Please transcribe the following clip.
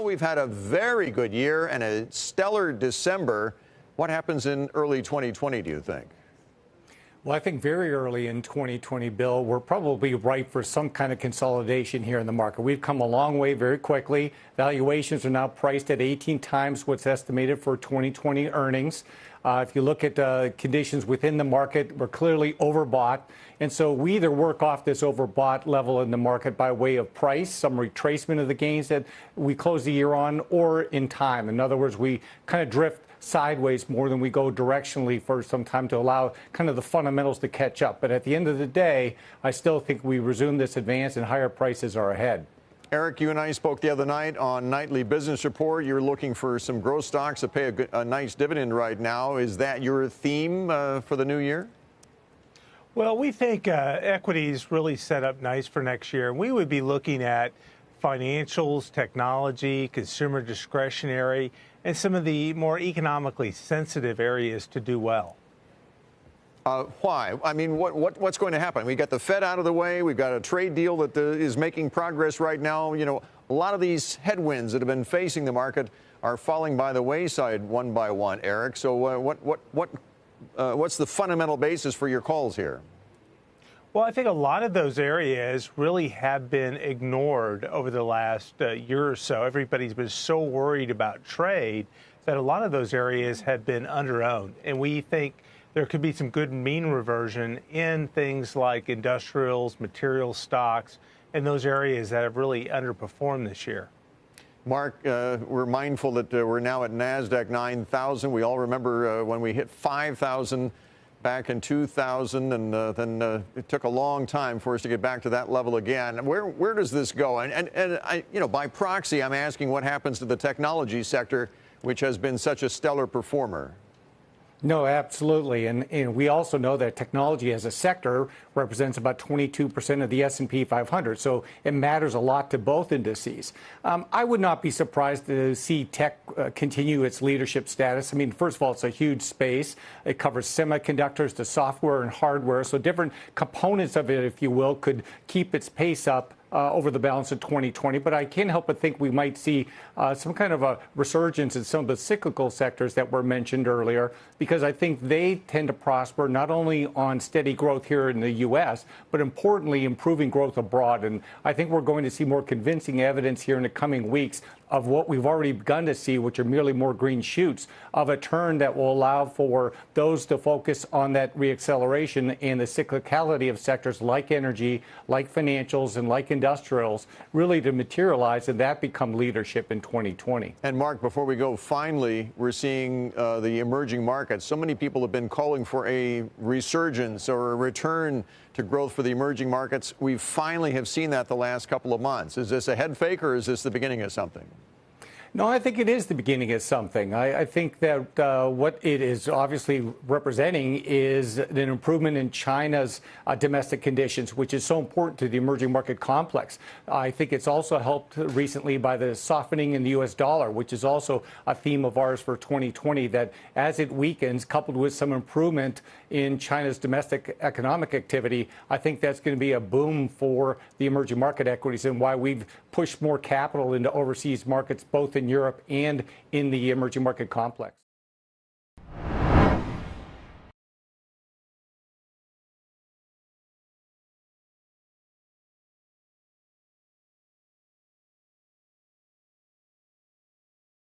we've had a very good year and a stellar December. What happens in early 2020, do you think? Well, I think very early in 2020, Bill, we're probably ripe for some kind of consolidation here in the market. We've come a long way very quickly. Valuations are now priced at 18 times what's estimated for 2020 earnings. If you look at conditions within the market, we're clearly overbought. And so we either work off this overbought level in the market by way of price, some retracement of the gains that we close the year on, or in time. In other words, we kind of drift sideways more than we go directionally for some time to allow kind of the fundamentals to catch up. But at the end of the day, I still think we resume this advance and higher prices are ahead. Eric, you and I spoke the other night on Nightly Business Report. You're looking for some growth stocks that pay a nice dividend right now. Is that your theme for the new year? Well, we think equities really set up nice for next year. We would be looking at financials, technology, consumer discretionary, and some of the more economically sensitive areas to do well. Why? I mean, what's going to happen? We got the Fed out of the way. We've got a trade deal that is making progress right now. You know, a lot of these headwinds that have been facing the market are falling by the wayside one by one, Eric. So what's the fundamental basis for your calls here? Well, I think a lot of those areas really have been ignored over the last year or so. Everybody's been so worried about trade that a lot of those areas have been underowned. And we think there could be some good mean reversion in things like industrials, material stocks, and those areas that have really underperformed this year. Mark, we're mindful that we're now at NASDAQ 9,000. We all remember when we hit 5,000 back in 2000, and then it took a long time for us to get back to that level again. Where does this go? And I, you know, by proxy, I'm asking what happens to the technology sector, which has been such a stellar performer. No, absolutely. And we also know that technology as a sector represents about 22% of the S&P 500. So it matters a lot to both indices. I would not be surprised to see tech continue its leadership status. I mean, first of all, it's a huge space. It covers semiconductors to software and hardware. So different components of it, if you will, could keep its pace up over the balance of 2020, but I can't help but think we might see some kind of a resurgence in some of the cyclical sectors that were mentioned earlier, because I think they tend to prosper not only on steady growth here in the U.S., but importantly, improving growth abroad. And I think we're going to see more convincing evidence here in the coming weeks of what we've already begun to see, which are merely more green shoots of a turn that will allow for those to focus on that reacceleration and the cyclicality of sectors like energy, like financials, and like industrials really to materialize and that become leadership in 2020. And Mark, before we go, finally, we're seeing the emerging markets. So many people have been calling for a resurgence or a return to growth for the emerging markets. We finally have seen that the last couple of months. Is this a head fake or is this the beginning of something? No, I think it is the beginning of something. I think that what it is obviously representing is an improvement in China's domestic conditions, which is so important to the emerging market complex. I think it's also helped recently by the softening in the U.S. dollar, which is also a theme of ours for 2020, that as it weakens, coupled with some improvement in China's domestic economic activity, I think that's going to be a boom for the emerging market equities and why we've pushed more capital into overseas markets, both in Europe and in the emerging market complex.